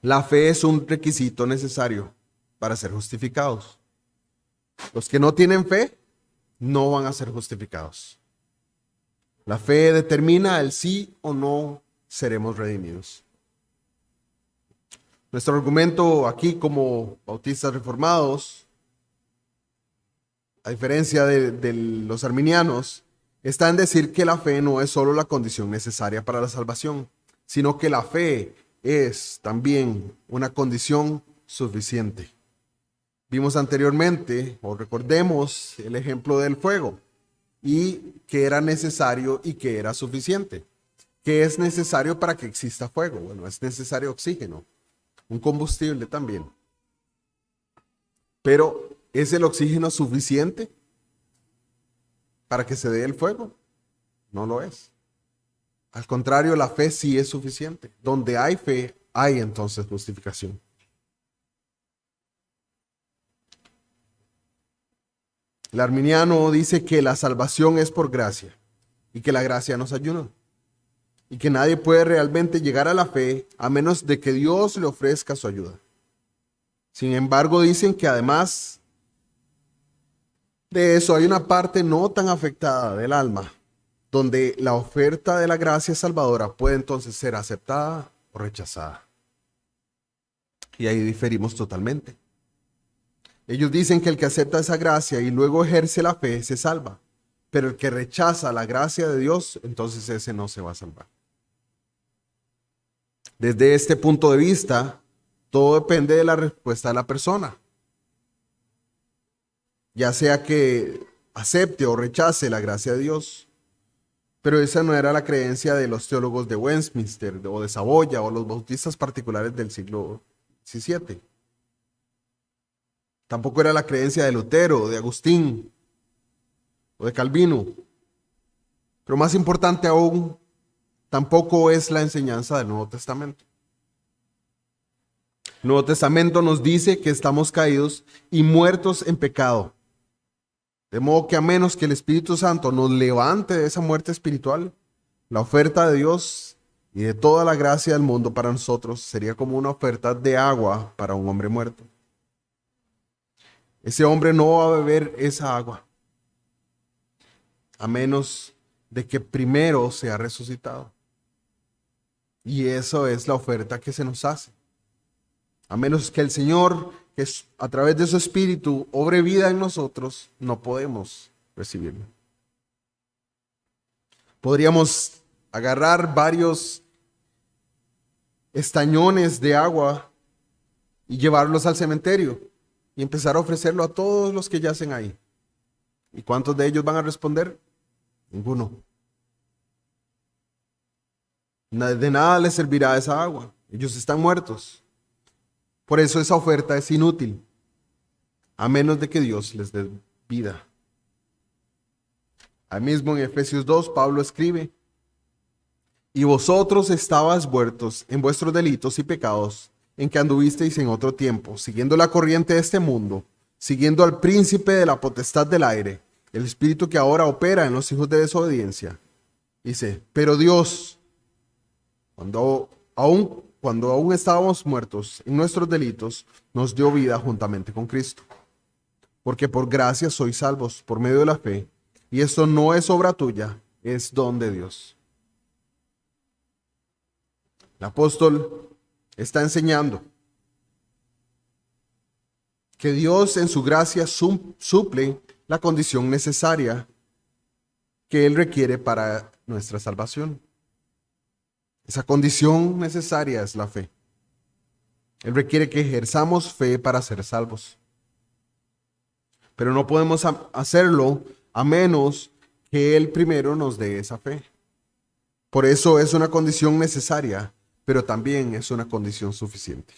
La fe es un requisito necesario para ser justificados. Los que no tienen fe no van a ser justificados. La fe determina el sí o no seremos redimidos. Nuestro argumento aquí como bautistas reformados, a diferencia de los arminianos, está en decir que la fe no es solo la condición necesaria para la salvación, sino que la fe es también una condición suficiente. Vimos anteriormente, o recordemos el ejemplo del fuego, y que era necesario y que era suficiente. ¿Qué es necesario para que exista fuego? Bueno, es necesario oxígeno, un combustible también. Pero, ¿es el oxígeno suficiente para que se dé el fuego? No lo es. Al contrario, la fe sí es suficiente. Donde hay fe, hay entonces justificación. El arminiano dice que la salvación es por gracia y que la gracia nos ayuda y que nadie puede realmente llegar a la fe a menos de que Dios le ofrezca su ayuda. Sin embargo, dicen que además de eso hay una parte no tan afectada del alma, donde la oferta de la gracia salvadora puede entonces ser aceptada o rechazada. Y ahí diferimos totalmente. Ellos dicen que el que acepta esa gracia y luego ejerce la fe se salva, pero el que rechaza la gracia de Dios, entonces ese no se va a salvar. Desde este punto de vista, todo depende de la respuesta de la persona. Ya sea que acepte o rechace la gracia de Dios. Pero esa no era la creencia de los teólogos de Westminster o de Saboya o los bautistas particulares del siglo XVII. Tampoco era la creencia de Lutero, de Agustín o de Calvino. Pero más importante aún, tampoco es la enseñanza del Nuevo Testamento. El Nuevo Testamento nos dice que estamos caídos y muertos en pecado. De modo que a menos que el Espíritu Santo nos levante de esa muerte espiritual, la oferta de Dios y de toda la gracia del mundo para nosotros sería como una oferta de agua para un hombre muerto. Ese hombre no va a beber esa agua, a menos de que primero sea resucitado. Y eso es la oferta que se nos hace. A menos que el Señor, que a través de su Espíritu, obre vida en nosotros, no podemos recibirlo. Podríamos agarrar varios estañones de agua y llevarlos al cementerio y empezar a ofrecerlo a todos los que yacen ahí. ¿Y cuántos de ellos van a responder? Ninguno. De nada les servirá esa agua. Ellos están muertos. Por eso esa oferta es inútil, a menos de que Dios les dé vida. Ahí mismo en Efesios 2, Pablo escribe: y vosotros estabais muertos en vuestros delitos y pecados, en que anduvisteis en otro tiempo, siguiendo la corriente de este mundo, siguiendo al príncipe de la potestad del aire, el espíritu que ahora opera en los hijos de desobediencia. Dice, pero Dios, cuando aún estábamos muertos en nuestros delitos, nos dio vida juntamente con Cristo. Porque por gracia sois salvos por medio de la fe, y esto no es obra tuya, es don de Dios. El apóstol está enseñando que Dios en su gracia suple la condición necesaria que Él requiere para nuestra salvación. Esa condición necesaria es la fe. Él requiere que ejerzamos fe para ser salvos. Pero no podemos hacerlo a menos que Él primero nos dé esa fe. Por eso es una condición necesaria, pero también es una condición suficiente.